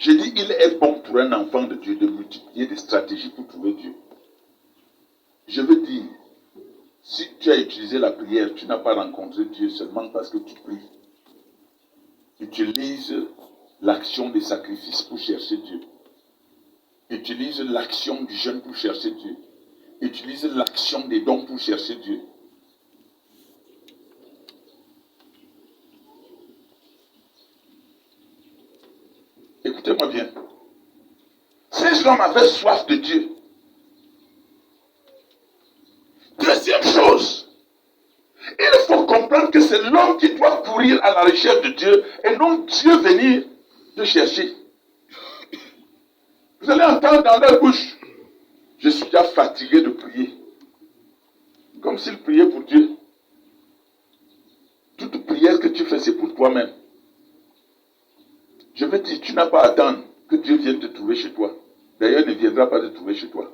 Je dis, il est bon pour un enfant de Dieu de multiplier des stratégies pour trouver Dieu. Je veux dire, si tu as utilisé la prière, tu n'as pas rencontré Dieu seulement parce que tu pries. Utilise l'action des sacrifices pour chercher Dieu. Utilise l'action du jeûne pour chercher Dieu. Utilise l'action des dons pour chercher Dieu. Écoutez-moi bien. Ces hommes avaient soif de Dieu. Deuxième chose, il faut comprendre que c'est l'homme qui doit courir à la recherche de Dieu et non Dieu venir te chercher. Vous allez entendre dans leur bouche, je suis déjà fatigué de prier. Comme s'ils priaient pour Dieu. Toute prière que tu fais, c'est pour toi-même. Je veux dire, tu n'as pas à attendre que Dieu vienne te trouver chez toi. D'ailleurs, il ne viendra pas te trouver chez toi.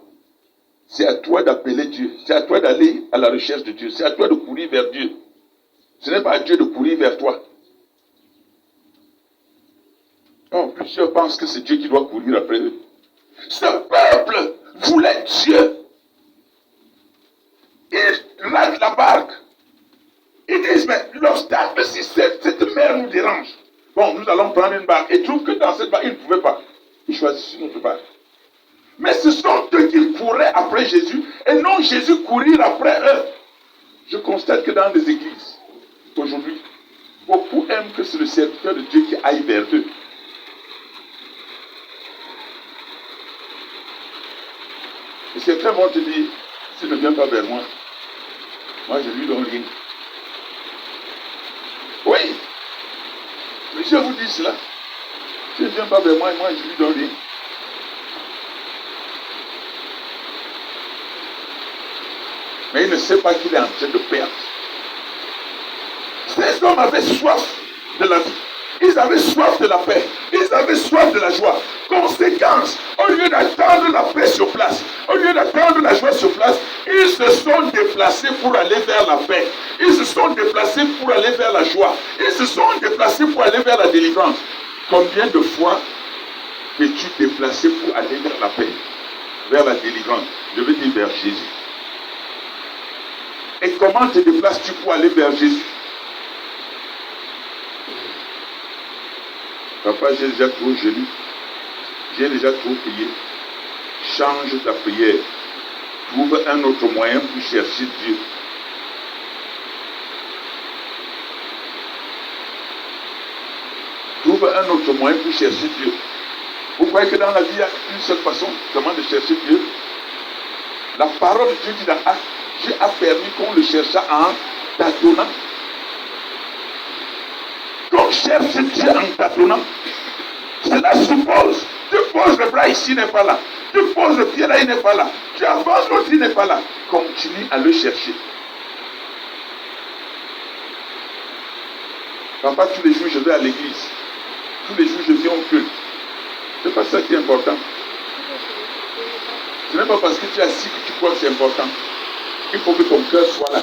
C'est à toi d'appeler Dieu. C'est à toi d'aller à la recherche de Dieu. C'est à toi de courir vers Dieu. Ce n'est pas à Dieu de courir vers toi. Non, plusieurs pensent que c'est Dieu qui doit courir après eux. Ce peuple voulait Dieu. Ils ratent la barque. Ils disent, mais l'obstacle, si cette mer nous dérange, bon, nous allons prendre une barque. Et trouvent que dans cette barque, ils ne pouvaient pas. Ils choisissent une autre barque. Mais ce sont eux qui couraient après Jésus et non Jésus courir après eux. Je constate que dans les églises, aujourd'hui, beaucoup aiment que c'est le serviteur de Dieu qui aille vers eux. Et certains vont te dire, s'il ne vient pas vers moi, moi je lui donne rien. Oui, mais je vous dis cela. S'il ne vient pas vers moi, moi je lui donne rien. Mais il ne sait pas qu'il est en train de perdre. Ces hommes avaient soif de la vie. Ils avaient soif de la paix. Ils avaient soif de la joie. Conséquence, au lieu d'attendre la paix sur place, au lieu d'attendre la joie sur place, ils se sont déplacés pour aller vers la paix. Ils se sont déplacés pour aller vers la joie. Ils se sont déplacés pour aller vers la délivrance. Combien de fois es-tu déplacé pour aller vers la paix, vers la délivrance? Je veux dire vers Jésus. Et comment te déplaces-tu pour aller vers Jésus? Papa, j'ai déjà trop jeûné. J'ai déjà trop prié. Change ta prière. Trouve un autre moyen pour chercher Dieu. Trouve un autre moyen pour chercher Dieu. Vous croyez que dans la vie, il y a une seule façon comment de chercher Dieu? La parole de Dieu dit dans Actes, Dieu a permis qu'on le cherchât en tâtonnant. Qu'on cherche Dieu en tâtonnant. Cela suppose, tu poses le bras ici, il n'est pas là. Tu poses le pied là, il n'est pas là. Tu avances l'autre, il n'est pas là. Continue à le chercher. Papa, tous les jours, je vais à l'église. Tous les jours, je viens au culte. Ce n'est pas ça qui est important. Ce n'est pas parce que tu es assis que tu crois que c'est important. Il faut que ton cœur soit là.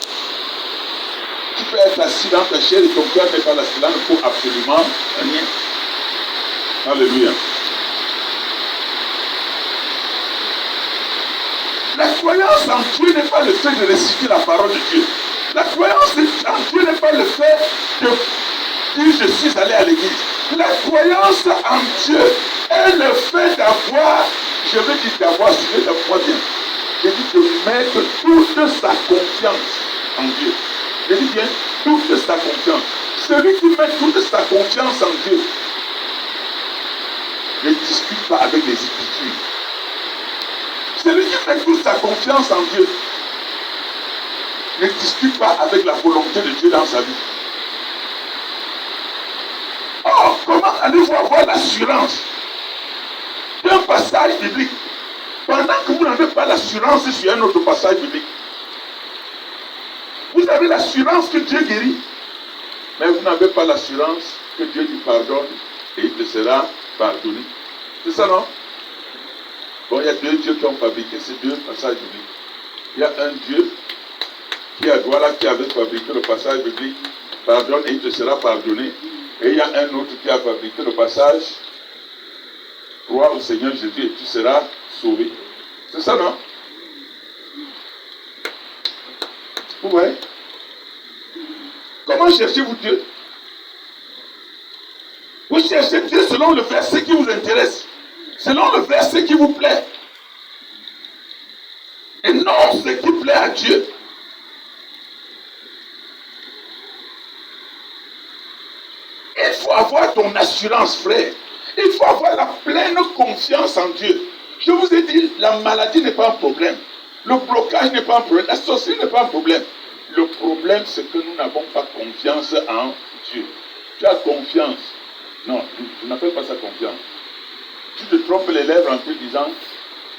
Tu peux être assis dans ta chair et ton cœur n'est pas là. Cela ne faut absolument rien. Alléluia. La croyance en Dieu n'est pas le fait de réciter la parole de Dieu. La croyance en Dieu n'est pas le fait de dire je suis allé à l'église. La croyance en Dieu est le fait d'avoir, je veux dire d'avoir, je vais la bien. Je dis de mettre toute sa confiance en Dieu. Je dis bien toute sa confiance. Celui qui met toute sa confiance en Dieu ne discute pas avec les Écritures. Celui qui met toute sa confiance en Dieu ne discute pas avec la volonté de Dieu dans sa vie. Or, comment allez-vous avoir l'assurance d'un passage biblique pendant que vous n'avez pas l'assurance sur un autre passage biblique? Vous avez l'assurance que Dieu guérit, mais vous n'avez pas l'assurance que Dieu lui pardonne et il te sera pardonné. C'est ça, non? Bon, il y a deux dieux qui ont fabriqué ces deux passages bibliques. Il y a un Dieu qui a Douala qui avait fabriqué le passage biblique, pardonne et il te sera pardonné. Et il y a un autre qui a fabriqué le passage Crois au Seigneur Jésus et tu seras sauvé. C'est ça, non? Vous voyez? Comment cherchez-vous Dieu? Vous cherchez Dieu selon le verset qui vous intéresse, selon le verset qui vous plaît. Et non ce qui plaît à Dieu. Il faut avoir ton assurance, frère. Il faut avoir la pleine confiance en Dieu. Je vous ai dit, la maladie n'est pas un problème. Le blocage n'est pas un problème. La sorcellerie n'est pas un problème. Le problème, c'est que nous n'avons pas confiance en Dieu. Tu as confiance. Non, je n'appelle pas ça confiance. Tu te trompes les lèvres en te disant,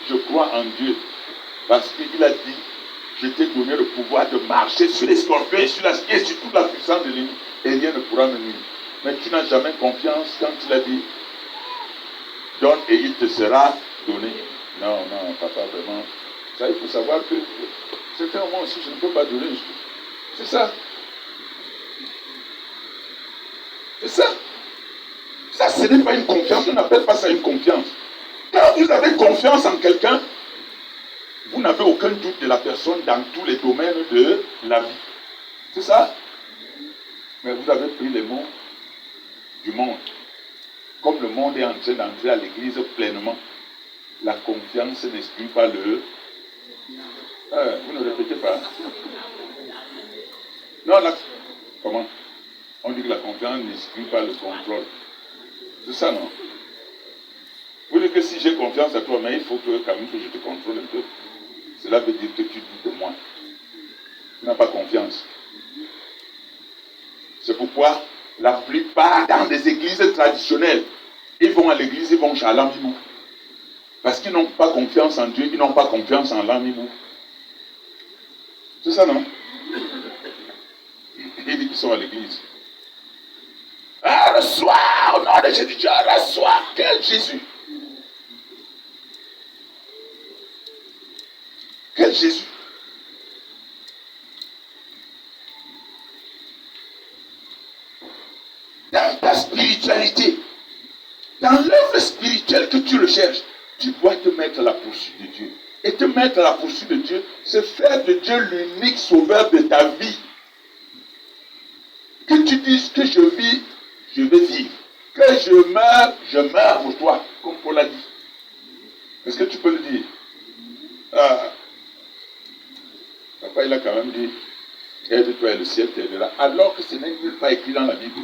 je crois en Dieu. Parce qu'il a dit, je t'ai donné le pouvoir de marcher sur les scorpions et sur toute la puissance de l'ennemi. Et rien ne pourra me nuire. Mais tu n'as jamais confiance quand il a dit, donne et il te sera donné. Non, non, papa, vraiment. Ça, il faut savoir que c'est un moment aussi, je ne peux pas donner. C'est ça. C'est ça. Ça, ce n'est pas une confiance. On n'appelle pas ça une confiance. Quand vous avez confiance en quelqu'un, vous n'avez aucun doute de la personne dans tous les domaines de la vie. C'est ça. Mais vous avez pris les mots du monde. Comme le monde est en train d'entrer à l'église pleinement, la confiance n'exclut pas le... vous ne répétez pas. Non, comment? On dit que la confiance n'exclut pas le contrôle. C'est ça, non? Vous dites que si j'ai confiance à toi, mais il faut que, quand même que je te contrôle un peu. Cela veut dire que tu doutes de moi. Tu n'as pas confiance. C'est pourquoi la plupart dans des églises traditionnelles, ils vont à l'église, ils vont chez Alamimou. Parce qu'ils n'ont pas confiance en Dieu, ils n'ont pas confiance en Alamimou. C'est ça, non? Ils disent qu'ils sont à l'église. Ah, reçois au nom de Jésus, Dieu, reçois. Quel Jésus? Quel Jésus? Dans ta spiritualité, dans l'œuvre spirituelle que tu recherches, tu dois te mettre à la poursuite de Dieu. Et te mettre à la poursuite de Dieu, c'est faire de Dieu l'unique sauveur de ta vie. Que tu dises que je vis, je vais vivre. Que je meurs pour toi, comme Paul a dit. Est-ce que tu peux le dire? Ah, papa, il a quand même dit, aide-toi et le ciel t'aidera. Alors que ce n'est nulle part écrit dans la Bible.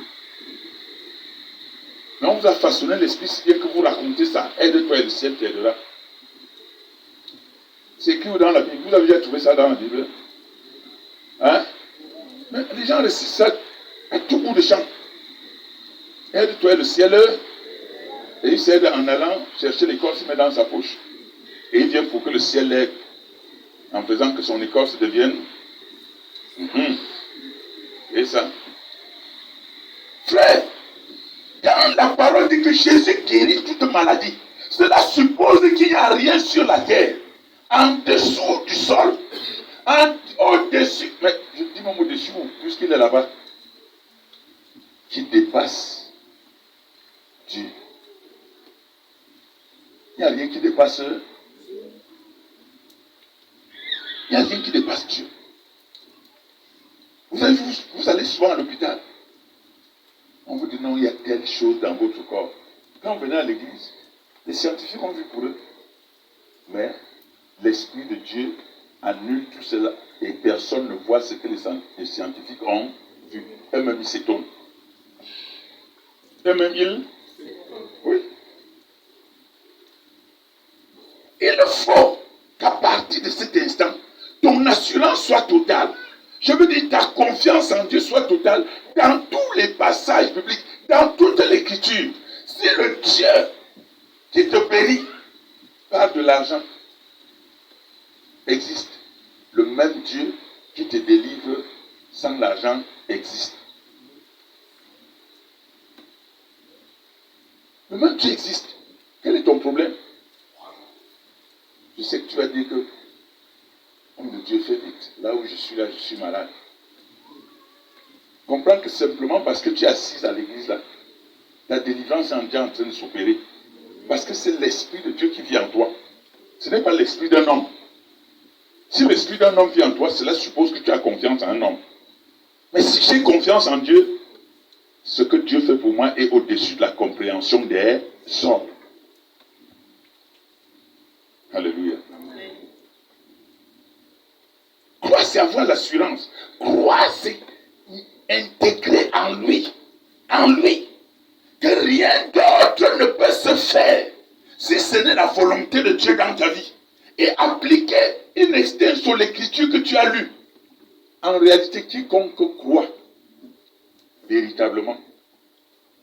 Mais on vous a façonné l'esprit si bien que vous racontez ça. Aide-toi et le ciel t'aidera. C'est écrit dans la Bible. Vous avez déjà trouvé ça dans la Bible? Hein? Mais les gens récitent ça à tout bout de champ. Aide-toi et le ciel. Et il s'aide en allant chercher l'écorce, il met dans sa poche. Et il vient pour que le ciel l'aide. En faisant que son écorce devienne. Et ça. Frère, quand la parole dit que Jésus guérit toute maladie, cela suppose qu'il n'y a rien sur la terre, en dessous du sol, au-dessus, mais je dis mon mot dessus, puisqu'il est là-bas, qui dépasse Dieu. Il n'y a rien qui dépasse. Il n'y a rien qui dépasse Dieu. Vous allez souvent à l'hôpital. On vous dit non, il y a telle chose dans votre corps. Quand vous venez à l'église, les scientifiques ont vu pour eux. Mais l'Esprit de Dieu annule tout cela et personne ne voit ce que les scientifiques ont vu. Eux-mêmes, ils s'étonnent. Eux-mêmes, oui. Il faut qu'à partir de cet instant, ton assurance soit totale. Je veux dire, ta confiance en Dieu soit totale dans tous les passages bibliques, dans toute l'écriture. Si le Dieu qui te bénit par de l'argent existe, le même Dieu qui te délivre sans l'argent existe. Le même Dieu existe. Quel est ton problème? Je sais que tu vas dire que homme de Dieu, fait vite. Là où je suis malade. Comprends que simplement parce que tu es assise à l'église là, ta délivrance est déjà en train de s'opérer. Parce que c'est l'Esprit de Dieu qui vit en toi. Ce n'est pas l'esprit d'un homme. Si l'esprit d'un homme vit en toi, cela suppose que tu as confiance en un homme. Mais si j'ai confiance en Dieu, ce que Dieu fait pour moi est au-dessus de la compréhension des hommes. Alléluia. Croire, c'est avoir l'assurance. Croire, c'est intégrer en lui. En lui. Que rien d'autre ne peut se faire si ce n'est la volonté de Dieu dans ta vie. Et appliquer une extension sur l'écriture que tu as lue. En réalité, quiconque croit véritablement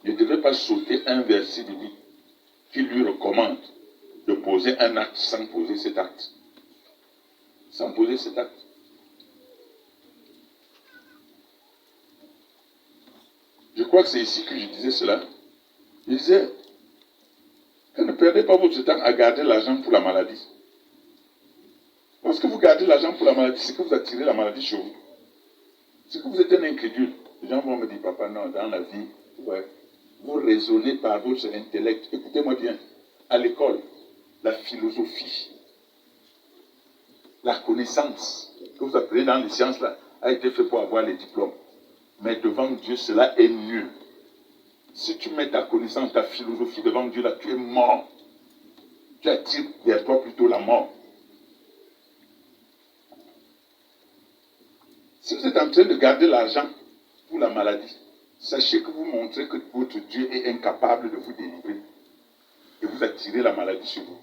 ne devrait pas sauter un verset de Bible qui lui recommande de poser un acte sans poser cet acte. Sans poser cet acte. Je crois que c'est ici que je disais cela. Je disais que ne perdez pas votre temps à garder l'argent pour la maladie. Lorsque vous gardez l'argent pour la maladie, c'est que vous attirez la maladie chez vous. C'est que vous êtes un incrédule. Les gens vont me dire, papa, non, dans la vie, ouais, vous raisonnez par votre intellect. Écoutez-moi bien. À l'école, la philosophie, la connaissance que vous apprenez dans les sciences là, a été fait pour avoir les diplômes. Mais devant Dieu, cela est nul. Si tu mets ta connaissance, ta philosophie devant Dieu là, tu es mort. Tu attires vers toi plutôt la mort. Si vous êtes en train de garder l'argent pour la maladie, sachez que vous montrez que votre Dieu est incapable de vous délivrer. Et vous attirez la maladie sur vous.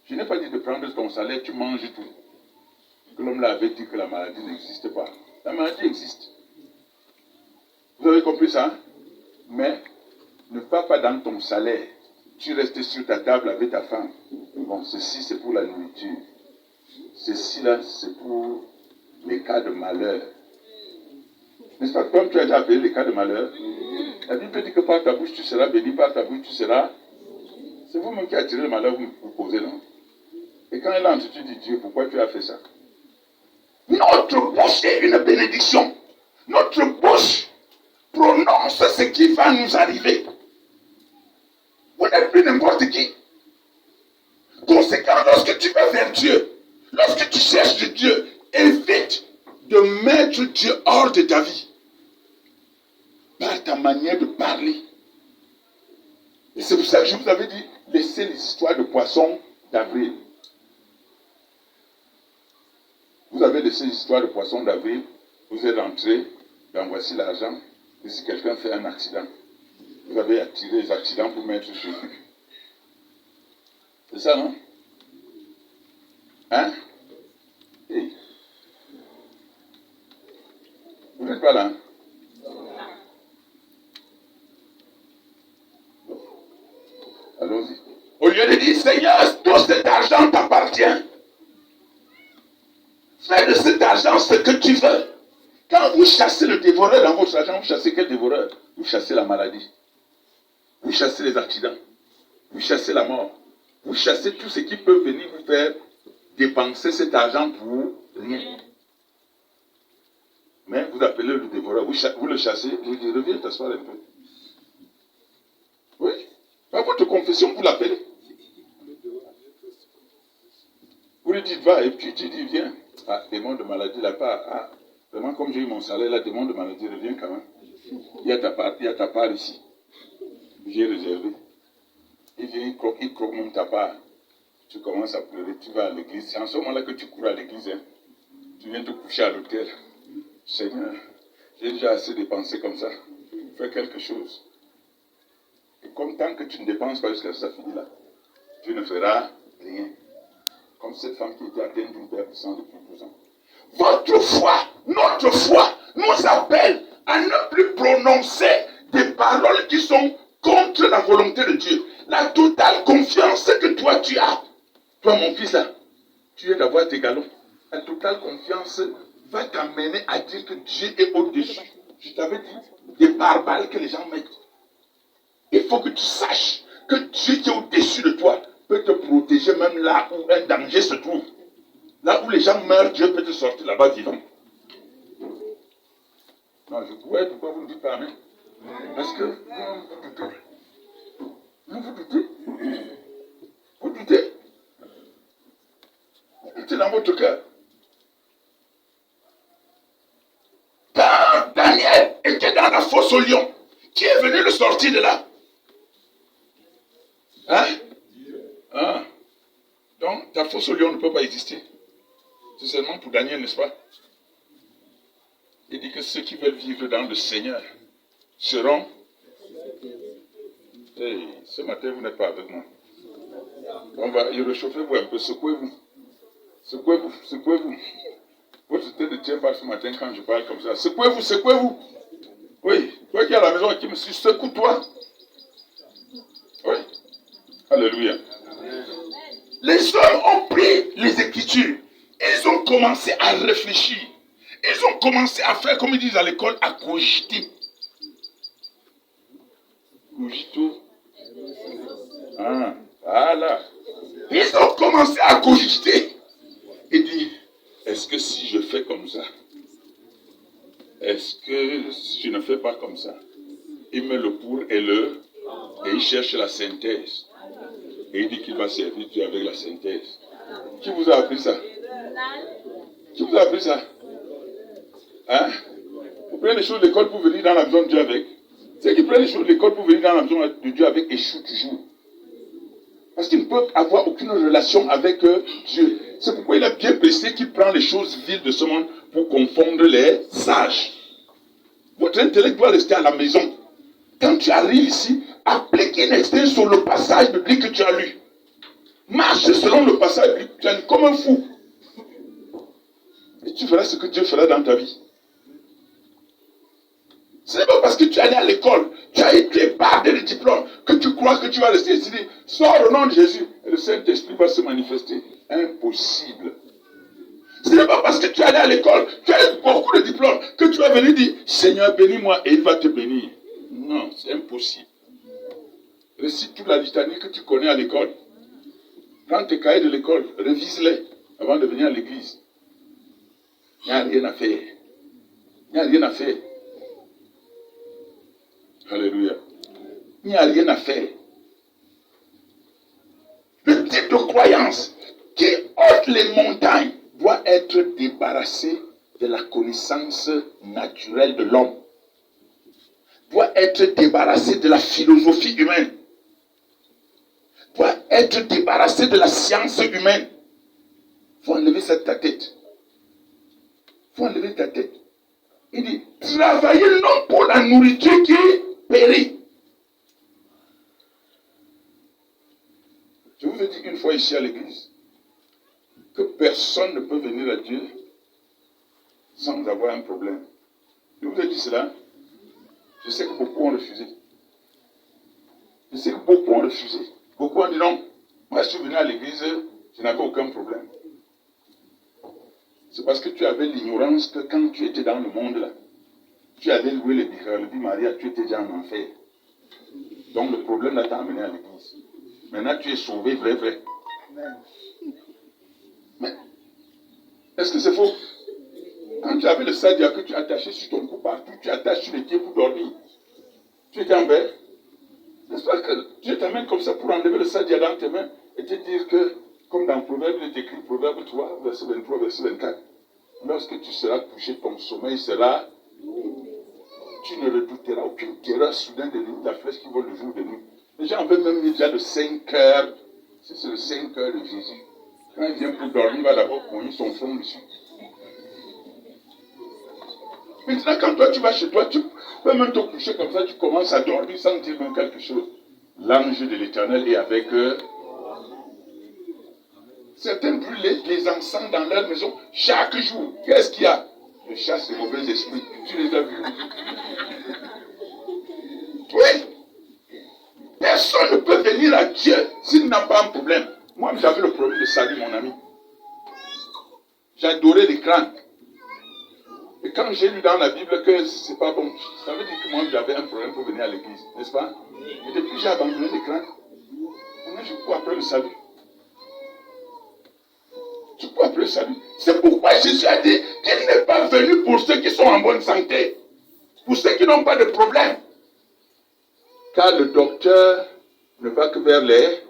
Je n'ai pas dit de prendre ton salaire, tu manges tout. Que l'homme là avait dit que la maladie n'existe pas. La maladie existe. Vous avez compris ça? Mais ne va pas dans ton salaire. Tu restes sur ta table avec ta femme. Bon, ceci c'est pour la nourriture. Ceci là, c'est pour les cas de malheur. N'est-ce pas, comme tu as déjà appelé les cas de malheur? La Bible dit que par ta bouche tu seras béni, par ta bouche tu seras... C'est vous-même qui attirez le malheur, vous posez, non? Et quand elle entre, tu dis, Dieu, pourquoi tu as fait ça? Notre bouche est une bénédiction. Notre bouche prononce ce qui va nous arriver. Vous n'êtes plus n'importe qui. Conséquent, lorsque tu vas vers Dieu, lorsque tu cherches de Dieu, évite de mettre Dieu hors de ta vie. Par ta manière de parler. Et c'est pour ça que je vous avais dit, laissez les histoires de poissons d'avril. Vous avez laissé les histoires de poissons d'avril, vous êtes rentré, ben voici l'argent, et si quelqu'un fait un accident, vous avez attiré les accidents pour mettre sur lui. C'est ça, non? Hein? Hey. Vous n'êtes pas là, hein? Allons-y. Au lieu de dire, Seigneur, tout cet argent t'appartient. Fais de cet argent ce que tu veux. Quand vous chassez le dévoreur dans votre argent, vous chassez quel dévoreur? Vous chassez la maladie. Vous chassez les accidents. Vous chassez la mort. Vous chassez tout ce qui peut venir vous faire dépenser cet argent pour rien. Mais vous appelez le dévoreur, vous le chassez, vous dites, reviens t'asseoir un peu. Oui. Par votre confession, vous l'appelez. Vous lui dites, va, et puis tu dis, viens. Ah, démon de maladie, là, pas. Ah, vraiment, comme j'ai eu mon salaire, là, démon de maladie, reviens quand même. Il y a ta part ici. J'ai réservé. Il vient, il croque même ta part. Tu commences à pleurer, tu vas à l'église. C'est en ce moment-là que tu cours à l'église. Hein. Tu viens te coucher à l'hôtel. Seigneur, j'ai déjà assez dépensé comme ça. Fais quelque chose. Et comme tant que tu ne dépenses pas jusqu'à ça finit là, tu ne feras rien. Comme cette femme qui était atteinte d'une perte de sang depuis 12 ans. Votre foi, notre foi, nous appelle à ne plus prononcer des paroles qui sont contre la volonté de Dieu. La totale confiance que toi tu as. Toi mon fils là, tu viens d'avoir tes galons. La totale confiance va t'amener à dire que Dieu est au-dessus. Je t'avais dit, des barbares que les gens mettent. Il faut que tu saches que Dieu qui est au-dessus de toi peut te protéger même là où un danger se trouve. Là où les gens meurent, Dieu peut te sortir là-bas vivant. Non, je pourrais, pourquoi vous ne dites pas amen? Parce que vous doutez. Vous doutez. votre cœur. Quand Daniel était dans la fosse au lion, qui est venu le sortir de là? Hein? Ah. Donc, ta fosse au lion ne peut pas exister. C'est seulement pour Daniel, n'est-ce pas? Il dit que ceux qui veulent vivre dans le Seigneur seront... Hey, ce matin, vous n'êtes pas avec moi. On va y réchauffer-vous un peu, secouez-vous. Secouez-vous, secouez-vous. Votre tête ne tient pas ce matin quand je parle comme ça. Secouez-vous, secouez-vous. Oui, toi qui es à la maison et qui me suis, secoue-toi. Oui. Alléluia. Les hommes ont pris les Écritures. Ils ont commencé à réfléchir. Ils ont commencé à faire, comme ils disent à l'école, à cogiter. Cogito. Ah, voilà. Ils ont commencé à cogiter. Et dit, est-ce que si je fais comme ça, est-ce que si je ne fais pas comme ça, il met le pour et le, et il cherche la synthèse. Et il dit qu'il va servir Dieu avec la synthèse. Qui vous a appris ça? Qui vous a appris ça? Hein? Vous prenez les choses de l'école pour venir dans la maison de Dieu avec. Ceux qui prennent les choses de l'école pour venir dans la maison de Dieu avec échouent toujours. Parce qu'ils ne peuvent avoir aucune relation avec Dieu. C'est pourquoi il a bien précisé qu'il prend les choses viles de ce monde pour confondre les sages. Votre intellect doit rester à la maison. Quand tu arrives ici, applique une expérience sur le passage biblique que tu as lu. Marche selon le passage biblique que tu as lu comme un fou. Et tu verras ce que Dieu fera dans ta vie. Ce n'est pas parce que tu es allé à l'école, tu es bardé de diplôme, que tu crois que tu vas rester ici. Sors au nom de Jésus et le Saint-Esprit va se manifester. Impossible. Ce n'est pas parce que tu es allé à l'école, tu as beaucoup de diplômes, que tu vas venir dire, Seigneur, bénis-moi et il va te bénir. Non, c'est impossible. Récite toute la litanie que tu connais à l'école. Prends tes cahiers de l'école, révise-les avant de venir à l'église. Il n'y a rien à faire. Il n'y a rien à faire. Alléluia. Il n'y a rien à faire. Le type de croyance qui ôte les montagnes doit être débarrassé de la connaissance naturelle de l'homme. Doit être débarrassé de la philosophie humaine. Doit être débarrassé de la science humaine. Il faut enlever ça de ta tête. Il faut enlever ta tête. Il dit, travaillez non pour la nourriture qui périt. Je vous ai dit une fois ici à l'église que personne ne peut venir à Dieu sans avoir un problème. Je vous ai dit cela. Je sais que beaucoup ont refusé. Je sais que beaucoup ont refusé. Beaucoup ont dit non. Moi, je suis venu à l'église, je n'avais aucun problème. C'est parce que tu avais l'ignorance que quand tu étais dans le monde là, tu avais loué le dit Maria, tu étais déjà en enfer. Donc le problème là t'a amené à l'église. Maintenant tu es sauvé, vrai. Mais est-ce que c'est faux? Quand tu avais le sadia que tu attachais sur ton cou partout, tu attaches sur les pieds pour dormir. Tu étais en paix. N'est-ce pas que Dieu t'amène comme ça pour enlever le sadia dans tes mains et te dire que, comme dans Proverbe, il est écrit, Proverbe 3, verset 23, verset 24, lorsque tu seras couché, ton sommeil sera, tu ne redouteras aucune terreur soudaine de nuit, la flèche qui vole le jour de nuit. Les gens avaient même mis déjà le 5 heures, c'est le 5 heures de Jésus. Quand il vient pour dormir, il va d'abord cogner son front dessus. Maintenant, quand toi tu vas chez toi, tu peux même te coucher comme ça, tu commences à dormir sans dire même quelque chose. L'ange de l'Éternel est avec eux. Certains brûlent les encens dans leur maison chaque jour. Qu'est-ce qu'il y a? Je chasse les mauvais esprits. Tu les as vus? Oui. Personne ne peut venir à Dieu s'il n'a pas un problème. Moi, j'avais le problème de salut, mon ami. J'adorais les crânes. Et quand j'ai lu dans la Bible que c'est pas bon, ça veut dire que moi j'avais un problème pour venir à l'église, n'est-ce pas? Et depuis j'ai abandonné les crânes. Maintenant je cours après le salut. Je cours après le salut. C'est pourquoi Jésus a dit qu'il n'est pas venu pour ceux qui sont en bonne santé, pour ceux qui n'ont pas de problème. Car le docteur ne va que vers les...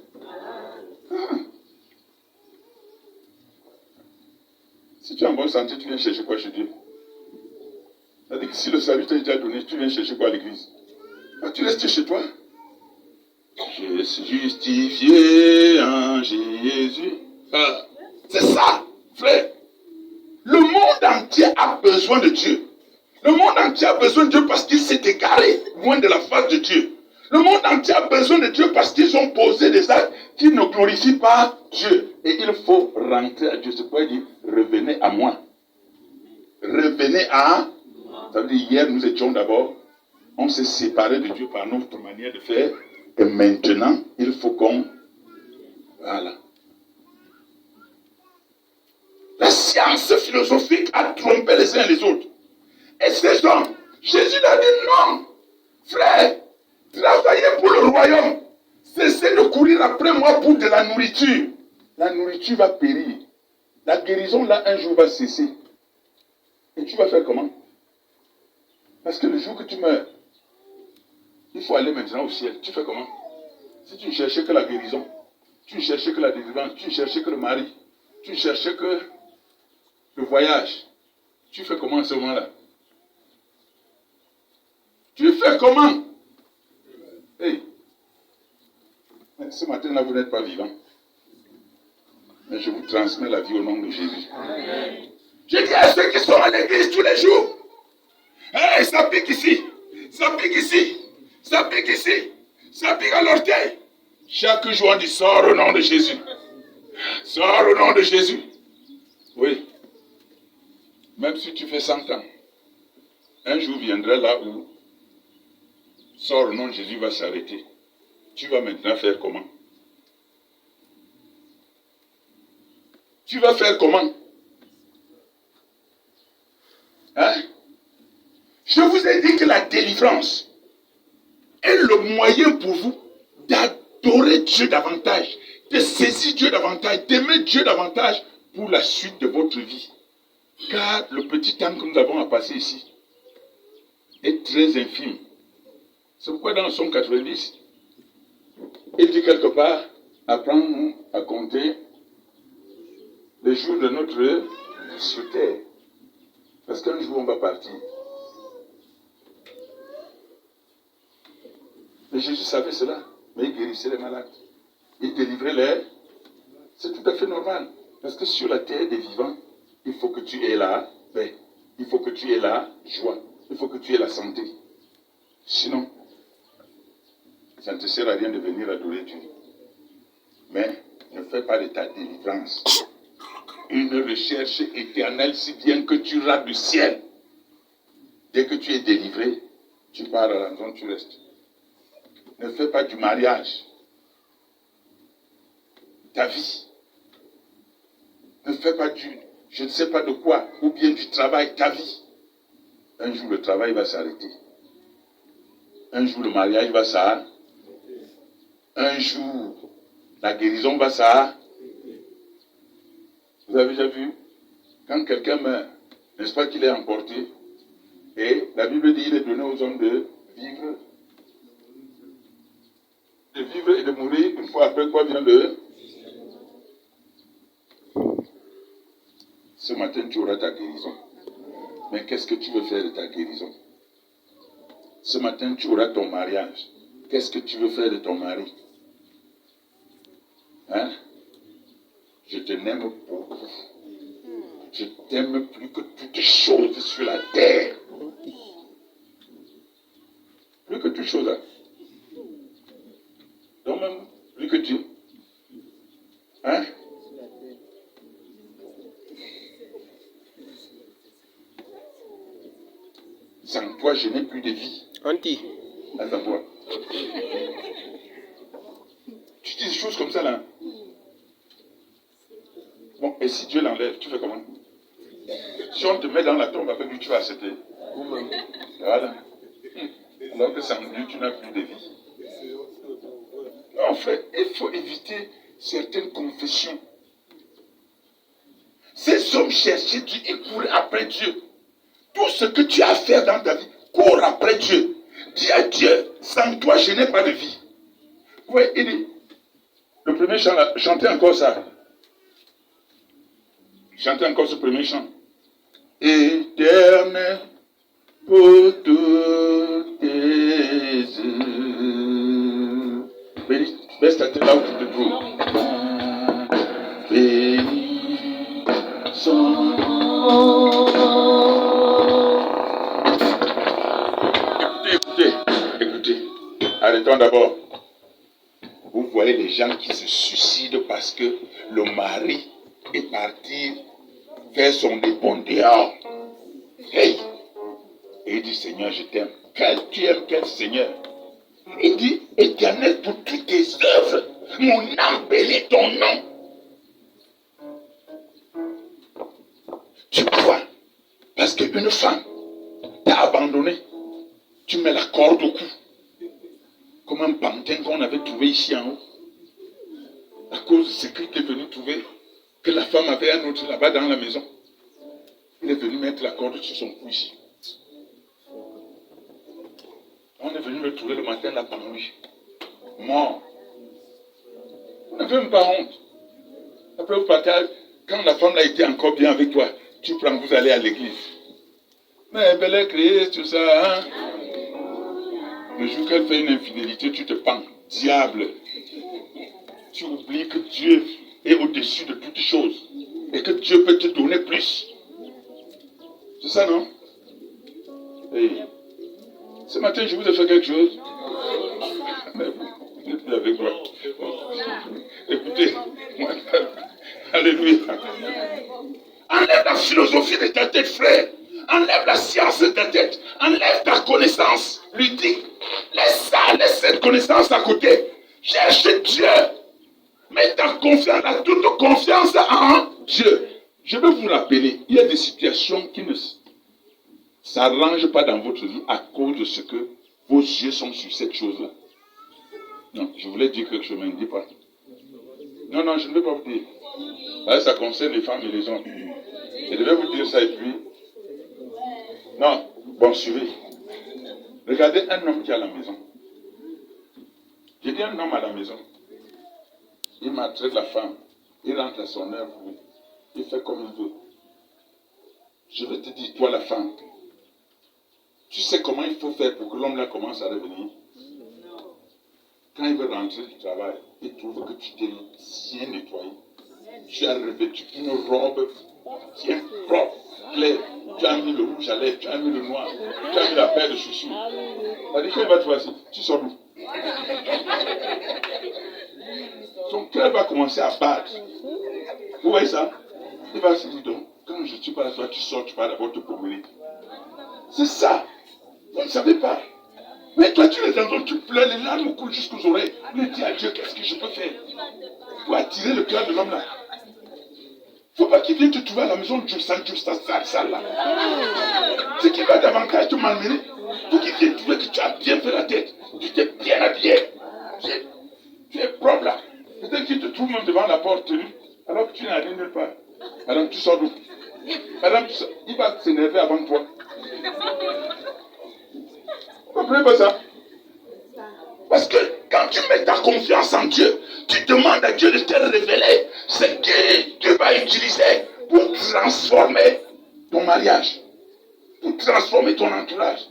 tu es en bonne santé, tu viens chercher quoi chez Dieu? C'est-à-dire que si le salut t'a déjà donné, tu viens chercher quoi à l'église? Tu restes chez toi. Je suis justifié en Jésus. C'est ça, frère. Le monde entier a besoin de Dieu. Le monde entier a besoin de Dieu parce qu'il s'est égaré loin de la face de Dieu. Le monde entier a besoin de Dieu parce qu'ils ont posé des actes qui ne glorifient pas Dieu. Et il faut rentrer à Dieu. C'est pourquoi il dit, revenez à moi. Revenez à... Ça veut dire, hier nous étions d'abord, on s'est séparés de Dieu par notre manière de faire. Et maintenant, il faut qu'on... Voilà. La science philosophique a trompé les uns et les autres. Et ces hommes, Jésus leur dit non, frère, travaillez pour le royaume. Cessez de courir après moi pour de la nourriture. La nourriture va périr. La guérison, là, un jour va cesser. Et tu vas faire comment? Parce que le jour que tu meurs, il faut aller maintenant au ciel. Tu fais comment? Si tu ne cherchais que la guérison, tu ne cherchais que la délivrance, tu ne cherchais que le mari, tu ne cherchais que le voyage, tu fais comment à ce moment-là? Tu fais comment? Hey. Ce matin-là, vous n'êtes pas vivant. Mais je vous transmets la vie au nom de Jésus. Amen. Je dis à ceux qui sont à l'église tous les jours, hey, ça pique ici, ça pique ici, ça pique ici, ça pique à l'orteil. Chaque jour, on dit, sors au nom de Jésus. Sors au nom de Jésus. Oui. Même si tu fais 100 ans, un jour viendra là où sors au nom de Jésus va s'arrêter. Tu vas maintenant faire comment? Tu vas faire comment? Hein? Je vous ai dit que la délivrance est le moyen pour vous d'adorer Dieu davantage, de saisir Dieu davantage, d'aimer Dieu davantage pour la suite de votre vie. Car le petit temps que nous avons à passer ici est très infime. C'est pourquoi dans le psaume 90, il dit quelque part, apprends-nous à compter les jours de notre vie sur terre. Parce qu'un jour on va partir. Mais Jésus savait cela. Mais il guérissait les malades. Il délivrait les... C'est tout à fait normal. Parce que sur la terre des vivants, il faut que tu aies la paix. Il faut que tu aies la joie. Il faut que tu aies la santé. Sinon, ça ne te sert à rien de venir adorer Dieu. Mais ne fais pas de ta délivrance une recherche éternelle, si bien que tu rates du ciel. Dès que tu es délivré, tu pars à la maison, tu restes. Ne fais pas du mariage ta vie. Ne fais pas du, je ne sais pas de quoi, ou bien du travail ta vie. Un jour, le travail va s'arrêter. Un jour, le mariage va s'arrêter. Un jour, la guérison va s'arrêter. Vous avez déjà vu, quand quelqu'un meurt, n'est-ce pas qu'il est emporté? Et la Bible dit, il est donné aux hommes de vivre et de mourir une fois après quoi vient le... Ce matin, tu auras ta guérison. Mais qu'est-ce que tu veux faire de ta guérison? Ce matin, tu auras ton mariage. Qu'est-ce que tu veux faire de ton mari? Hein? Je te n'aime beaucoup. Je t'aime plus que toutes choses sur la terre. Plus que toutes choses. Hein? Donc même plus que Dieu. Hein? Sans toi, je n'ai plus de vie. Anti. Attends, toi. Tu dis des choses comme ça là. Bon, et si Dieu l'enlève, tu fais comment? Si on te met dans la tombe avec lui, tu vas accepter. Voilà. Alors que sans Dieu, tu n'as plus de vie. Non, frère, il faut éviter certaines confessions. Ces hommes cherchaient Dieu, ils couraient après Dieu. Tout ce que tu as à faire dans ta vie, cours après Dieu. Dis à Dieu, sans toi, je n'ai pas de vie. Oui, il dit, le premier chant, chantez encore ça. Chantez encore ce premier chant. Éternel, pour toutes tes œuvres. Baisse ta tête là où tu te trouves. Béni son nom. Écoutez. Arrêtons d'abord. Vous voyez les gens qui se suicident parce que le mari est parti faire son dépôt dehors. Hey! Et il dit, Seigneur, je t'aime. Tu aimes quel Seigneur? Il dit, Éternel, pour toutes tes œuvres, mon âme bénit ton nom. Tu crois? Parce qu'une femme t'a abandonné. Tu mets la corde au cou. Comme un pantin qu'on avait trouvé ici en haut. À cause de ce qu'il est venu trouver, que la femme avait un autre là-bas dans la maison. Il est venu mettre la corde sur son cou ici. On est venu me trouver le matin là par nuit. Mort. Vous n'avez même pas honte. Après vous partez, quand la femme a été encore bien avec toi, tu prends, vous allez à l'église. Mais belle est créée, tout ça, hein? Le jour qu'elle fait une infidélité, tu te pends. Diable. Tu oublies que Dieu est au-dessus de toutes choses. Et que Dieu peut te donner plus. C'est ça, non? Hey. Ce matin, je vous ai fait quelque chose. Mais vous n'êtes plus avec moi. Écoutez, moi, alléluia. Enlève la philosophie de ta tête, frère. Enlève la science de ta tête. Enlève ta connaissance. Lui dis, laisse cette connaissance à côté. Cherche Dieu. Mets ta confiance, toute confiance en Dieu. Je vais vous rappeler, il y a des situations qui ne s'arrangent pas dans votre vie à cause de ce que vos yeux sont sur cette chose-là. Non, je voulais dire quelque chose, mais ne dis pas. Non, je ne vais pas vous dire. Là, ça concerne les femmes et les hommes. Je devais vous dire ça et puis... Non, bon, suivez. Regardez un homme qui est à la maison. J'ai dit un homme à la maison. Il maltraite la femme. Il rentre à son heure. Il fait comme il veut. Je vais te dire, toi la femme, tu sais comment il faut faire pour que l'homme là commence à revenir? Quand il veut rentrer du travail, il trouve que tu t'es bien nettoyé. Tu as revêtu une robe bien propre, claire. Tu as mis le rouge à lèvres, tu as mis le noir, tu as mis la paire de chaussures. Ça dit qu'il va te voir ici. Tu sors d'où? Son cœur va commencer à battre. Vous voyez ça? Il va se dire donc, quand je ne suis pas là, toi, tu sors, tu vas d'abord te promener. C'est ça. Vous ne savez pas. Mais toi, tu es dans ton, tu pleures, les larmes coulent jusqu'aux oreilles. Mais dis à Dieu, qu'est-ce que je peux faire pour attirer le cœur de l'homme là? Il ne faut pas qu'il vienne te trouver à la maison de ça, sale là. Ce qui va davantage te malmener. Il faut qu'il vienne trouver que tu as bien fait la tête. Tu t'es bien habillé. Tu es propre là. Peut-être qu'il te trouve même devant la porte tenue, alors que tu n'as rien nulle part. Madame, tu sors d'où? Madame, tu sors. Il va s'énerver avant toi. Vous comprenez pas ça? Parce que quand tu mets ta confiance en Dieu, tu demandes à Dieu de te révéler ce que Dieu va utiliser pour transformer ton mariage, pour transformer ton entourage.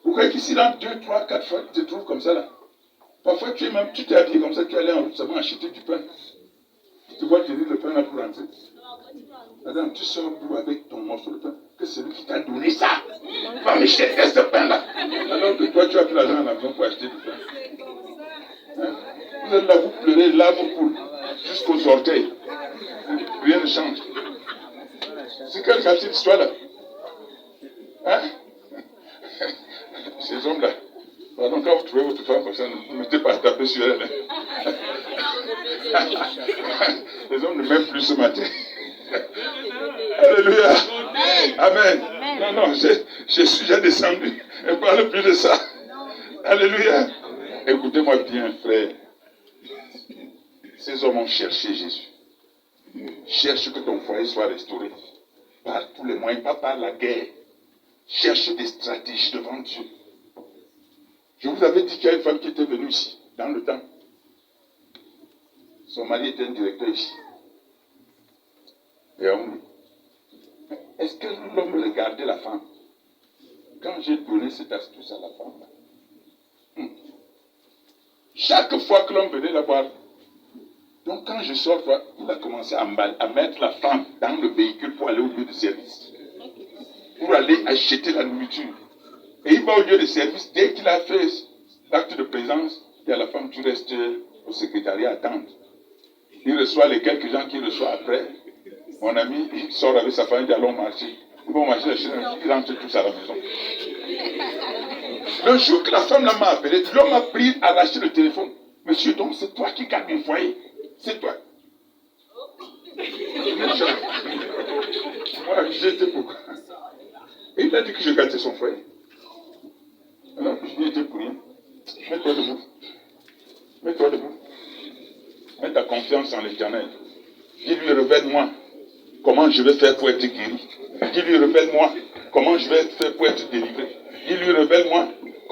Vous croyez qu'ici, là, 2, 3, 4 fois, tu te trouves comme ça là? Parfois, tu t'es habillé comme ça, tu es allé en route seulement acheter du pain. Tu vois tenir le pain là pour rentrer. Madame, tu sors d'où avec ton morceau de pain? Que celui qui t'a donné ça va me jeter ce pain-là. Alors que toi, tu as pris l'argent à la maison pour acheter du pain. Hein? Vous êtes là, vous pleurez, là, vous coulez, jusqu'aux orteils. Rien ne change. C'est quelle cette histoire-là? Hein? Ces hommes-là. Pardon, quand vous trouvez votre femme comme ça, ne mettez pas à taper sur elle. Les hommes ne m'aiment plus ce matin. Alléluia. Amen. Non, je suis déjà descendu. Ne parle plus de ça. Alléluia. Écoutez-moi bien, frère. Ces hommes ont cherché Jésus. Cherche que ton foyer soit restauré. Par tous les moyens, pas par la guerre. Cherche des stratégies devant Dieu. Je vous avais dit qu'il y a une femme qui était venue ici, dans le temps. Son mari était un directeur ici. Et on dit, est-ce que l'homme regardait la femme? Quand j'ai donné cette astuce à la femme, chaque fois que l'homme venait la voir, donc quand je sors, il a commencé à mettre la femme dans le véhicule pour aller au lieu de service, pour aller acheter la nourriture. Et il va au lieu de service, dès qu'il a fait l'acte de présence, il dit à la femme, tu restes au secrétariat à attendre. Il reçoit les quelques gens qu'il reçoit après. Mon ami, il sort avec sa famille, il dit allons marcher. Ils vont marcher, ils rentrent tous à la maison. Le jour que la femme m'a appelé, l'homme a pris, arraché le téléphone. Monsieur, donc c'est toi qui gardes le foyer. C'est toi. Moi, j'étais pourquoi? Et il a dit que je gâtais son foyer. Alors, je dis, j'étais pour rien. Mets-toi debout. Mets-toi debout. Mets ta confiance en l'Éternel. Dis-lui, révèle-moi comment je vais faire pour être guéri. Dis-lui, révèle-moi comment je vais faire pour être délivré. Dis-lui, révèle-moi